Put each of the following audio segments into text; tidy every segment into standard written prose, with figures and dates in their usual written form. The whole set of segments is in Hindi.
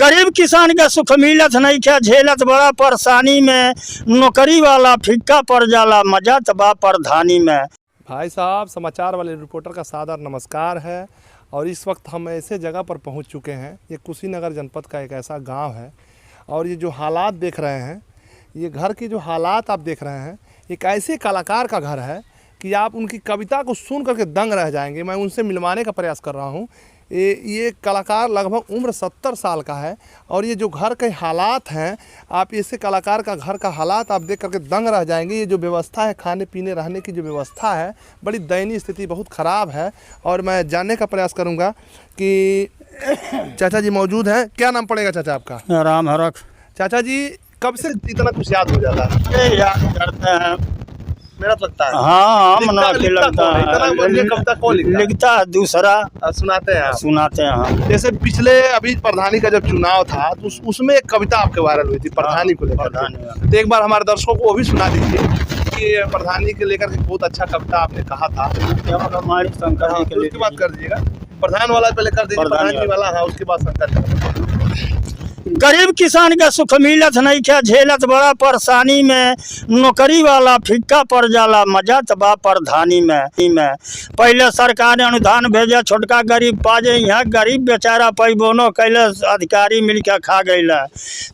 गरीब किसान के सुख मिलत नहीं क्या, झेलत बड़ा परेशानी में, नौकरी वाला फिक्का पड़ जाला, मजा तबा प्रधानी में। भाई साहब, समाचार वाले रिपोर्टर का सादर नमस्कार है। और इस वक्त हम ऐसे जगह पर पहुंच चुके हैं, ये कुशीनगर जनपद का एक ऐसा गांव है। और ये जो हालात देख रहे हैं, ये घर की जो हालात आप देख रहे हैं, एक ऐसे कलाकार का घर है कि आप उनकी कविता को सुन करके दंग रह जाएंगे। मैं उनसे मिलवाने का प्रयास कर रहा हूँ। ये कलाकार लगभग उम्र 70 साल का है। और ये जो घर के हालात हैं, आप ऐसे कलाकार का घर का हालात आप देख करके दंग रह जाएंगे। ये जो व्यवस्था है, खाने पीने रहने की जो व्यवस्था है, बड़ी दयनीय स्थिति, बहुत ख़राब है। और मैं जानने का प्रयास करूँगा कि चाचा जी मौजूद हैं। क्या नाम पड़ेगा चाचा आपका? राम हरख। चाचा जी, कब से इतना कुछ याद हो जाता है? याद करते हैं, मेरा तो लगता है। हाँ, मना के लगता है। कविता कौन लिखता है? दूसरा सुनाते हैं। सुनाते हैं। जैसे पिछले अभी प्रधानी का जब चुनाव था तो उसमें एक कविता आपके वायरल हुई थी प्रधानी को लेकर। तो एक बार हमारे दर्शकों को वो भी सुना दीजिए कि प्रधानी के लेकर के बहुत अच्छा कविता आपने कहा था। हमारी शंकर जी के लिए उसकी बात कर दीजिएगा। प्रधान वाला पहले कर दीजिए, प्रधानी वाला। हाँ, उसके बाद शंकर। गरीब किसान का सुख मिलत नहीं क्या, झेलत बड़ा परेशानी में, नौकरी वाला फिक्का पड़ जाला, मजा तबा प्रधानी में। पहले सरकार ने अनुदान भेजा, छोटका गरीब पाजे, यहाँ गरीब बेचारा पैबोनो कैले, अधिकारी मिलकर खा गईला।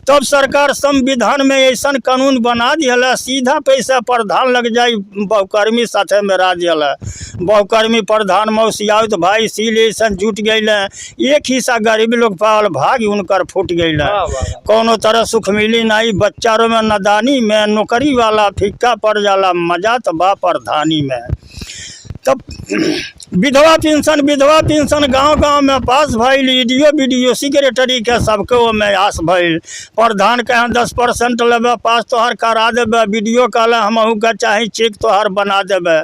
तब सरकार संविधान में ऐसा कानून बना दिया, सीधा पैसा प्रधान लग जाए, बहुकर्मी साथे में राज दिया। बहुकर्मी प्रधान मौसियात भाई सील ऐसा जुट गई, एक हिस्सा गरीब लोग पावल, भाग उनकर फूट गई। कोनो तरह सुख मिली नहीं, बच्चारों में नदानी में, नौकरी वाला फिक्का पड़ जाला, मजा तबा प्रधानी में। तब विधवा पेंशन गांव में पास भइल, वीडियो सेक्रेटरी के सबके में आस भइल। प्रधान कहे 10% लेबे, पास तोहर करा देबे, वीडियो कहले हमहू के चाहे चेक तोहर बना देबे।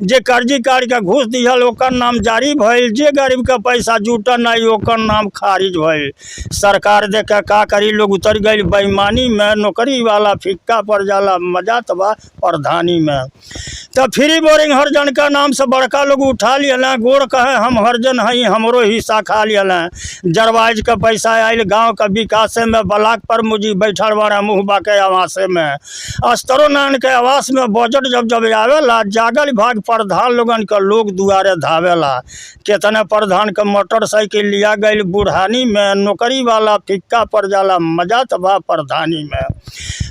जे कर्जी काट के घूस दिहल ओकर नाम जारी भइल, जे गरीब के पैसा जुटल नहीं ओकर नाम खारिज भइल। सरकार देखे का करी, लोग उतर गई बेईमानी में, नौकरी वाला फिक्का पड़ जाला, मजा तबा प्रधानी में। तब फ्री बोरिंग हरजन का नाम से बड़का लोग उठा लिया, गोड़ कहे हम हरजन हई, हमरो हिस्सा खा लिया। जरवाइज का पैसा आयल गांव का विकास में, ब्लॉक पर मुझी बैठल बड़ा मुहबा के आवास में, अस्तरो नारायण के आवास में बजट जब आवेला, जागल भाग प्रधान लोगन के लोग दुआरे धावेला। कितने प्रधान के मोटरसाइकिल लिया गई बुढ़ानी में, नौकरी वाला फिक्का पड़ जाला, मजा तबा प्रधानी में।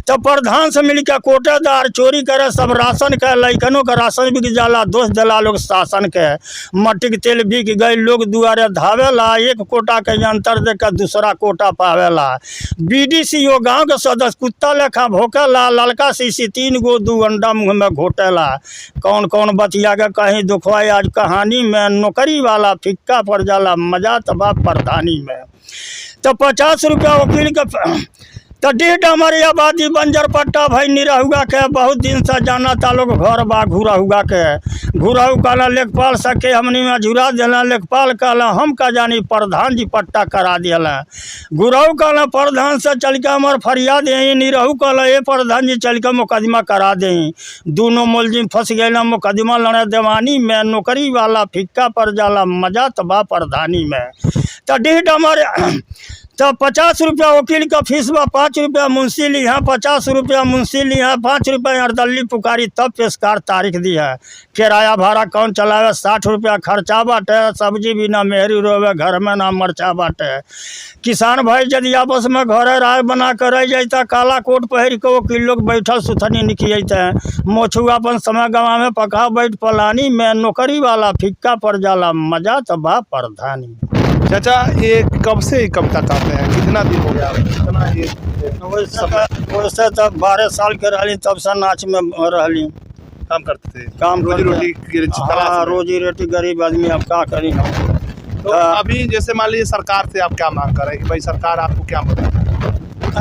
तो प्रधान से मिलकर कोटेदार चोरी करे, सब राशन के लैकनों का राशन बिक जाला, दोष दिला लोग शासन के। मट्टी के तेल बिक गई, लोग दुआरे धावेला, एक कोटा के अंतर देकर दूसरा कोटा पावेला। BDCO गांव के सदस्य कुत्ता लेखा भोकेला, ललका शीशी 3 गो 2 अंडा मुँह में घोटेला। कौन कौन बतिया के कहीं दुखवाई आज कहानी में, नौकरी वाला फिक्का पड़ जाला, मजा तबा प्रधानी में। तो 50 रुपया वकील के तो 1.5 हमारी आबादी बंजर पट्टा भाई निरहुआ के, बहुत दिन से जाना था लोग घर बा घुरहुआ के। घुरहु कहला लेखपाल सके हमनी में झुरा दिला, लेखपाल कहला हम का जानी प्रधान जी पट्टा करा दिला। घुरहु कहला प्रधान से चल के हमार फरियाद दे, निरहु कहला ये प्रधान जी चल के मुकदमा करा दे। दोनों मुलजिम फंस गए मुकदमा लड़े देवानी में, नौकरी वाला फिक्का पड़ जाला, मजा तबा प्रधानी में। तो 1.5 हमारे तो 50 रुपया वकील का फीस बा, 5 रुपया मुंशी ली है, 50 रुपया मुंशी ली है, 5 रुपया अर्दली पुकारी, तब पेशकार तारीख दी है। किराया भाड़ा कौन चलावे, 60 रुपया खर्चा बाटे, सब्जी भी ना मेहरी रोवे, घर में ना मरचा बाटे। किसान भाई यदि आपस में घरे राय बना कर रह जाता, काला कोट पहर के वकील लोग बैठल सुथनी निखियते, मोछू अपन समय गवा में पका बैठ पलानी में, नौकरी वाला फिक्का पड़ जाला, मजा तबा प्रधानी। चाचा, ये कब से कविता गाते हैं? कितना दिन हो गया? वैसे तब 12 साल के रही, तब से नाच में रही। काम करते थे? काम रोजी रोटी रोजी रोटी गरीब आदमी अब क्या करी। तो अभी जैसे मान लीजिए सरकार से आप क्या मांग कर रहे हैं कि भाई सरकार आपको क्या मदद करे?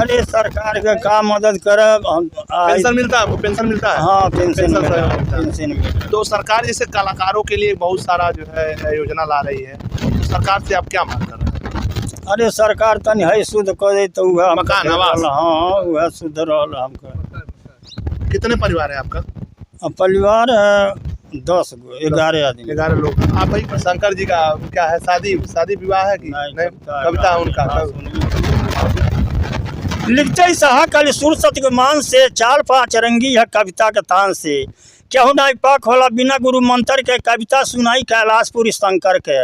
अरे सरकार के क्या मदद करे, पेंशन मिलता है आपको? पेंशन मिलता है? हाँ, पेंशन। तो सरकार जैसे कलाकारों के लिए बहुत सारा जो है योजना ला रही है, तो सरकार से आप क्या मांग कर रहे हैं? अरे सरकार तनी है शुद्ध कर दे तो वह मकान आवास। हाँ, वह शुद्ध रहा हमका। कितने परिवार है आपका? परिवार है 10 गो, 11 आदमी। 11 लोग। आप भाई शंकर जी का क्या है, शादी विवाह है कि नहीं? कविता है उनका। लिखते ही सहा कल सुर सतगुमान से, चाल पाँच रंगी है कविता के तान से। केहू नाई पाक होला बिना गुरु मंत्र के, कविता सुनाई कैलाशपुरी शंकर के।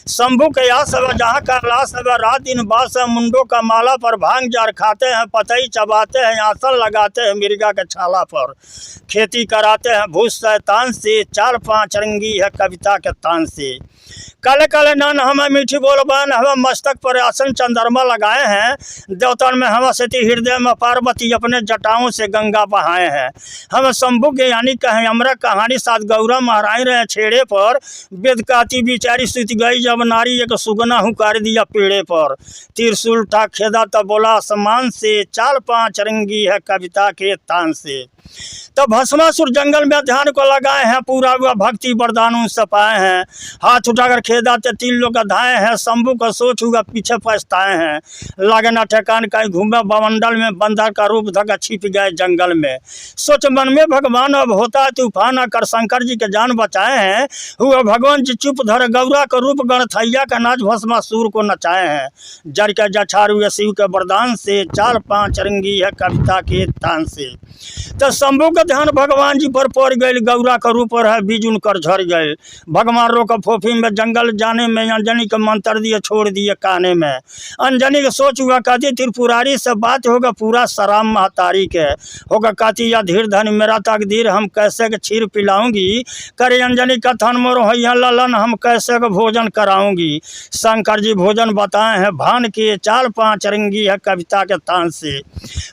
शंभू के यास है जहाँ कैलाश है, रात दिन बास है, मुंडों का माला पर भांग जार खाते हैं, पतई चबाते हैं, आसन लगाते हैं मिर्गा के छाला पर। खेती कराते हैं भूस शैतान से, चाल पाँच रंगी है कविता के तान से। काले काले नन हमें मीठी बोलबान, हमें मस्तक पर आसन चंद्रमा लगाए हैं, देवतन में हवा सेती हृदय में पार्वती अपने जटाओं से गंगा बहाए हैं। हम शंभू के यानी कहें अमरा कहानी साथ गौरा महाराई रहे छेड़े पर, बेदकाती बिचारी सुत गई जब नारी एक सुगना हुकार दिया पेड़े पर। त्रिशूल उठा खेदा तब बोला आसमान से, चाल पाँच रंगी है कविता के तान से। तो भस्मासुर जंगल में ध्यान को लगाए हैं, पूरा हुआ भक्ति वरदानों से पाए हैं। हाथ उठाकर खेदा ते 3 लोग धाए हैं, शंभू का सोच हुआ पीछे पछताए हैं। लगे न ठेकान कहीं घूमे बवंडल में, बंदर का रूप धगा छिप गए जंगल में। सोच मन में भगवान अब होता है तूफान, कर शंकर जी के जान बचाए हैं। हुआ भगवान जी चुप धर गौरा का रूप, गणथैया का नाच भस्मासुर को नचाए हैं। जर के जछार हुए शिव के वरदान से, चाल पाँच रंगी है कविता के तान से। तो शंभू का ध्यान भगवान जी पर पड़ गए, गौरा का रूप है बीज उनकर झड़ गए। भगवान रोक फोफी में जंगल जाने में, अंजनी के मंत्र दिए छोड़ दिए काने में। अंजनी के सोच हुआ कहती त्रिपुरारी से बात होगा पूरा सराम महतारी के। होगा कहती या धीर धनी मेरा तकदीर, हम कैसे के क्षीर पिलाऊंगी। करे अंजनी कथन मोर हैया ललन, हम कैसे के भोजन कराऊंगी। शंकर जी भोजन बताए हैं भान के, चाल पाँच रंगी है कविता के तान से।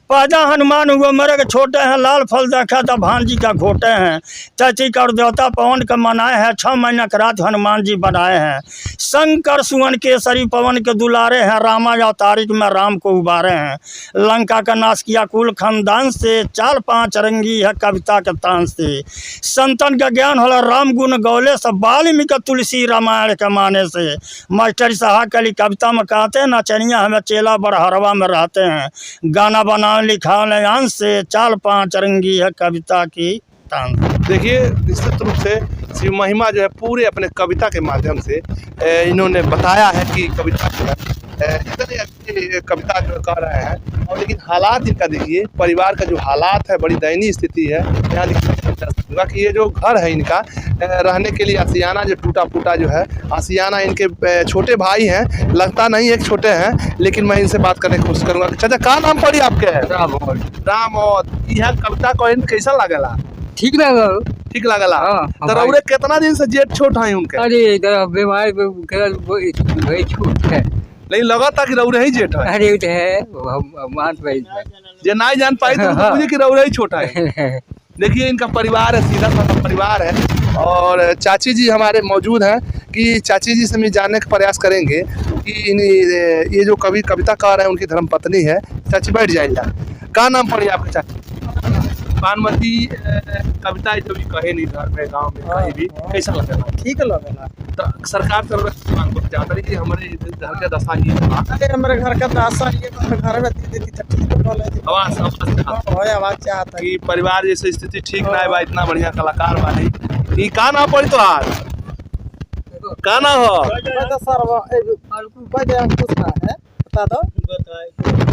पैदा हनुमान हुआ मरे के छोटे हैं, लाल फल देखा तो भांजी का घोटे हैं। चैती कर देवता पवन का मनाए हैं, 6 महीना के रात हनुमान जी बनाए हैं। शंकर सुवन केसरी पवन के दुलारे हैं, रामा अवतारिक में राम को उबारे हैं। लंका का नाश किया कुल खानदान से, चाल पाँच रंगी है कविता के तान से। संतन का ज्ञान होला राम गुण गौले से, वाल्मीकि तुलसी रामायण के माने से। मास्टर सहा कली कविता में कहते हैं, नचनिया हमें चेला बड़हरवा में रहते हैं। गाना बनाओ लिखाओ अंश से, चाल पाँच रंगी है कविता की तान। देखिए निश्चित रूप से शिव महिमा जो है पूरे अपने कविता के माध्यम से इन्होंने बताया है कि कविता जो है इतनी अच्छी कविता जो कह रहे हैं। और लेकिन हालात इनका देखिए, परिवार का जो हालात है बड़ी दयनीय स्थिति है। यहाँ देखिए कि ये जो घर है इनका रहने के लिए आशियाना जो टूटा फूटा जो है आशियाना, इनके छोटे भाई हैं, लगता नहीं एक छोटे हैं, लेकिन मैं इनसे बात करने की कोशिश करूँगा। चाचा का नाम पड़ी आपके? राम। और यह कविता को कैसा लगेला? ठीक लगा, ठीक लगला। हाँ, तो कितना दिन से जेठ छोट है उनके? अरे इधर बीमार भाई छूट है, लेकिन लगा था कि रौरे ही जेठ है। अरे तो है मान पाई जे नहीं जान पाई तो मुझे कि रौरे ही छोटा है। देखिए इनका परिवार है, सीधा साधा परिवार है। और चाची जी हमारे मौजूद हैं कि चाची जी से भी जानने का प्रयास करेंगे कि ये जो कविता कह रहे हैं उनकी धर्मपत्नी है। चाची बैठ जाइए। क्या नाम पड़ी आपके चाची? बानमती कविता जो भी कहे नहीं घर में गांव में कहीं भी, कैसा लगेगा? ठीक लगेगा। तो सरकार से मांग को चाहता है कि हमारे घर का दशा ये अरे हमारे घर का दासा ये घर में दे देती तो ठीक बोले थी। आवाज आवाज चाहता कि परिवार जैसे स्थिति ठीक ना है बा, इतना बढ़िया कलाकार बा नहीं। ई का ना पड़ी तो आज का ना हो सर है बता दो।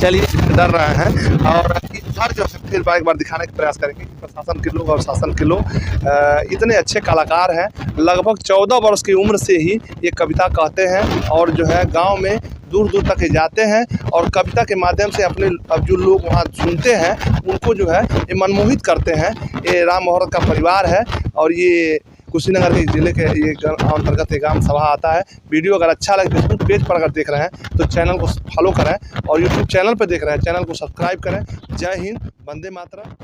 चलिए डर रहे हैं और घर जो है फिर एक बार दिखाने का प्रयास करेंगे कि प्रशासन के लोग और शासन के लोग इतने अच्छे कलाकार हैं। लगभग 14 वर्ष की उम्र से ही ये कविता कहते हैं और जो है गांव में दूर दूर तक जाते हैं और कविता के माध्यम से अपने अब जो लोग वहाँ सुनते हैं उनको जो है ये मनमोहित करते हैं। ये राम मोहरत का परिवार है और ये कुशीनगर के जिले के ये अंतर्गत ये ग्राम सभा आता है। वीडियो अगर अच्छा लगे फेसबुक पेज पर अगर देख रहे हैं तो चैनल को फॉलो करें और यूट्यूब चैनल पर देख रहे हैं चैनल को सब्सक्राइब करें। जय हिंद, वंदे मातरम।